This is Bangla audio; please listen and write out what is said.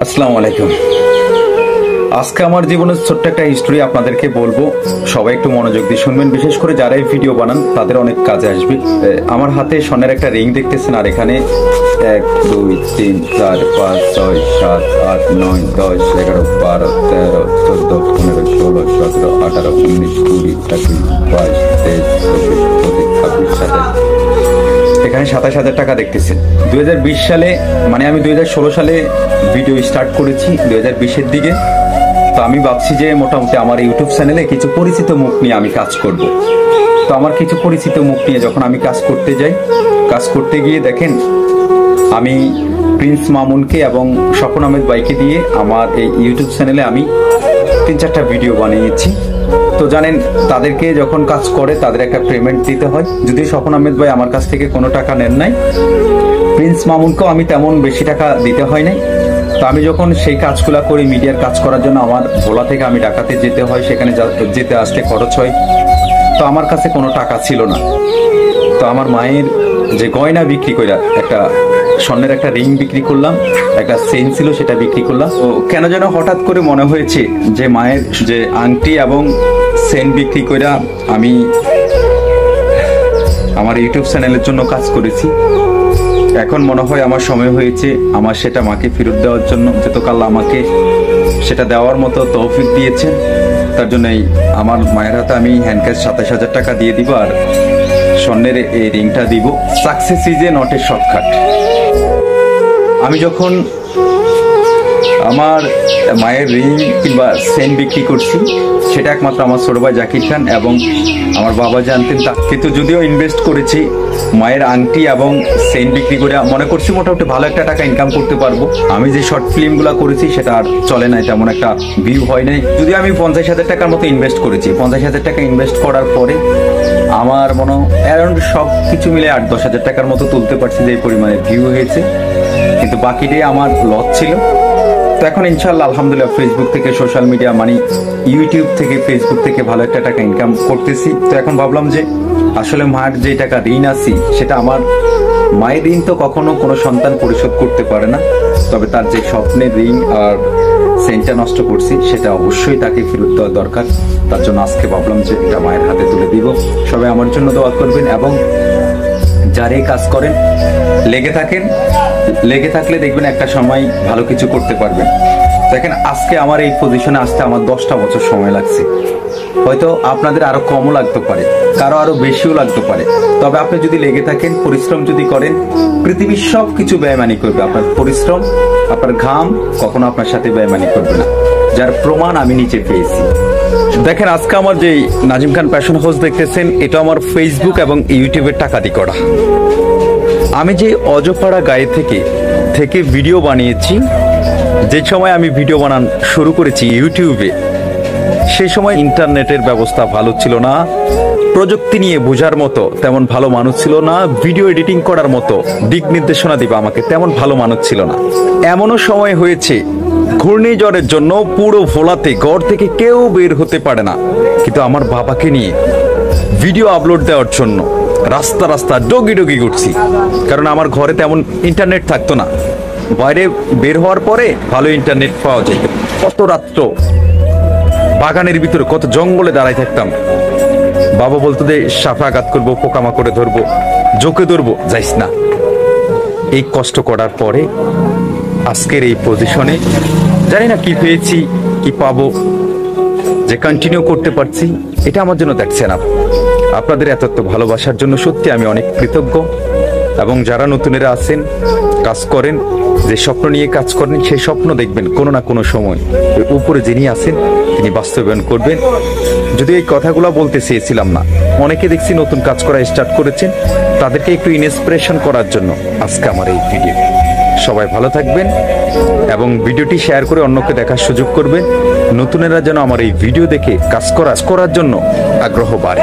আসসালামু আলাইকুম। আজকে আমার জীবনের ছোট্ট একটা হিস্ট্রি আপনাদেরকে বলবো, সবাই একটু মনোযোগ দিয়ে শুনবেন, বিশেষ করে যারা এই ভিডিও বানান তাদের অনেক কাজে আসবে। আমার হাতে স্বর্ণের একটা রিং দেখতেছেন, আর এখানে 1 2 3 4 5 6 7 8 9 10 11 12 13 14 15 16 17 18 19 20 21 22 23 24 25 26 27। এখানে 27,000 টাকা দেখতেছেন। 2020 সালে, মানে আমি 2016 সালে ভিডিও স্টার্ট করেছি 2020-এর দিকে। তো আমি ভাবছি যে মোটামুটি আমার ইউটিউব চ্যানেলে কিছু পরিচিত মুখ নিয়ে আমি কাজ করব। তো আমার কিছু পরিচিত মুখ নিয়ে যখন আমি কাজ করতে যাই, কাজ করতে গিয়ে দেখেন আমি প্রিন্স মামুনকে এবং স্বপন আহমেদ ভাইকে দিয়ে আমার এই ইউটিউব চ্যানেলে আমি 3-4টা ভিডিও বানিয়েছি। তো জানেন, তাদেরকে যখন কাজ করে তাদের একটা পেমেন্ট দিতে হয়। যদিও স্বপন আহমেদ ভাই আমার কাছ থেকে কোনো টাকা নেন নাই, প্রিন্স মামুনকেও আমি তেমন বেশি টাকা দিতে হয় নাই। তো আমি যখন সেই কাজগুলো করি, মিডিয়ার কাজ করার জন্য আমার ভোলা থেকে আমি ঢাকাতে যেতে হয়, সেখানে যেতে আসতে খরচ হয়। তো আমার কাছে কোনো টাকা ছিল না। তো আমার মায়ের যে গয়না বিক্রি করে একটা স্বর্ণের একটা রিং বিক্রি করলাম, একটা চেইন ছিল সেটা বিক্রি করলাম। তো কেন যেন হঠাৎ করে মনে হয়েছে যে মায়ের যে আংটি এবং চেইন বিক্রি করে আমি আমার ইউটিউব চ্যানেলের জন্য কাজ করেছি। এখন মনে হয় আমার সময় হয়েছে আমার সেটা মাকে ফেরত দেওয়ার জন্য, যেহেতু আল্লাহ আমাকে সেটা দেওয়ার মতো তৌফিক দিয়েছেন। তার জন্যই আমার মায়ের হাতে আমি হ্যান্ড ক্যাশ 27,000 টাকা দিয়ে দিব, আর স্বর্ণের এই রিংটা দিব। Success is a not a shortcut. আমি যখন আমার মায়ের রিং কিংবা চেইন বিক্রি করছি, সেটা একমাত্র আমার ছোট ভাই জাকির খান এবং আমার বাবা জানতেন। কিন্তু যদিও ইনভেস্ট করেছি মায়ের আংটি এবং চেইন বিক্রি করে, মনে করছি মোটামুটি ভালো একটা টাকা ইনকাম করতে পারবো। আমি যে শর্ট ফিল্মগুলো করেছি সেটা আর চলে নাই, তেমন একটা ভিউ হয় নাই। যদিও আমি 50,000 টাকার মতো ইনভেস্ট করেছি। 50,000 টাকা ইনভেস্ট করার পরে আমার মনে অ্যারাউন্ড সব কিছু মিলে 8-10,000 টাকার মতো তুলতে পারছি, যে পরিমাণে ভিউ হয়েছে। কিন্তু বাকিটাই আমার লস ছিল। তো এখন ইনশাল্লাহ আলহামদুলিল্লাহ ফেসবুক থেকে, সোশ্যাল মিডিয়া মানে ইউটিউব থেকে, ফেসবুক থেকে ভালো একটা টাকা ইনকাম করতেছি। তো এখন ভাবলাম যে আসলে মায়ের যে টাকা ঋণ আছি, সেটা আমার মায়ের ঋণ তো কখনো কোনো সন্তান পরিশোধ করতে পারে না, তবে তার যে স্বপ্নের ঋণ আর চেইনটা নষ্ট করছি সেটা অবশ্যই তাকে ফেরত দেওয়া দরকার। তার জন্য আজকে ভাবলাম যে এটা মায়ের হাতে তুলে দিব। সবাই আমার জন্য দোয়া করবেন এবং যারা এই কাজ করেন লেগে থাকেন, লেগে থাকলে দেখবেন একটা সময় ভালো কিছু করতে পারবেন। দেখেন, আজকে আমার এই পজিশনে আসতে আমার 10টা বছর সময় লাগছে। হয়তো আপনাদের আরো কমও লাগতে পারে, কারো আরো বেশিও লাগতে পারে। তবে আপনি যদি লেগে থাকেন, পরিশ্রম যদি করেন, পৃথিবীর সব কিছু বেইমানি করবে। আপনার পরিশ্রম, আপনার ঘাম কখনো আপনার সাথে বেইমানি করবে না, যার প্রমাণ আমি নিচে পেয়েছি। দেখেন, আজকে আমার যে নাজিম খান প্যাশন হাউস দেখতেছেন, এটা আমার ফেসবুক এবং ইউটিউবের টাকা দিয়ে করা। আমি যে অজপাড়া গায়ে থেকে ভিডিও বানিয়েছি, যে সময় আমি ভিডিও বানান শুরু করেছি ইউটিউবে, সেই সময় ইন্টারনেটের ব্যবস্থা ভালো ছিল না, প্রযুক্তি নিয়ে বোঝার মতো তেমন ভালো মানুষ ছিল না, ভিডিও এডিটিং করার মতো দিক নির্দেশনা দিবা আমাকে তেমন ভালো মানুষ ছিল না। এমনও সময় হয়েছে ঘূর্ণিঝড়ের জন্য পুরো ভোলাতে ঘর থেকে কেউ বের হতে পারে না, কিন্তু আমার বাবাকে নিয়ে ভিডিও আপলোড দেওয়ার জন্য রাস্তা রাস্তা ডগি করছি, কারণ আমার ঘরে তেমন ইন্টারনেট থাকতো না। বাইরে বের হওয়ার পরে ভালো ইন্টারনেট পাওয়া যেত। কত রাত্র বাগানের ভিতরে, কত জঙ্গলে দাঁড়াই থাকতাম। বাবা বলতো যে সাপে আঘাত করবো, পোকামাকড়ে ধরবো, জোকে ধরবো, যাইস না। এই কষ্ট করার পরে আজকের এই পজিশনে জানি না কি পেয়েছি, কি পাবো, যে কন্টিনিউ করতে পারছি, এটা আমার জন্য দেখছে না। আপনাদের এত ভালোবাসার জন্য সত্যি আমি অনেক কৃতজ্ঞ। এবং যারা নতুনেরা আছেন, কাজ করেন, যে স্বপ্ন নিয়ে কাজ করেন, সেই স্বপ্ন দেখবেন কোনো না কোনো সময় উপরে যিনি আছেন তিনি বাস্তবায়ন করবেন। যদি এই কথাগুলো বলতে চেয়েছিলাম না, অনেকে দেখছি নতুন কাজ করা স্টার্ট করেছেন, তাদেরকে একটু ইন্সপিরেশন করার জন্য আজকে আমার এই ভিডিও। সবাই ভালো থাকবেন এবং ভিডিওটি শেয়ার করে অন্যকে দেখার সুযোগ করবেন। নতুনেরা যেন আমার এই ভিডিও দেখে কাজ করার জন্য আগ্রহ বাড়ে।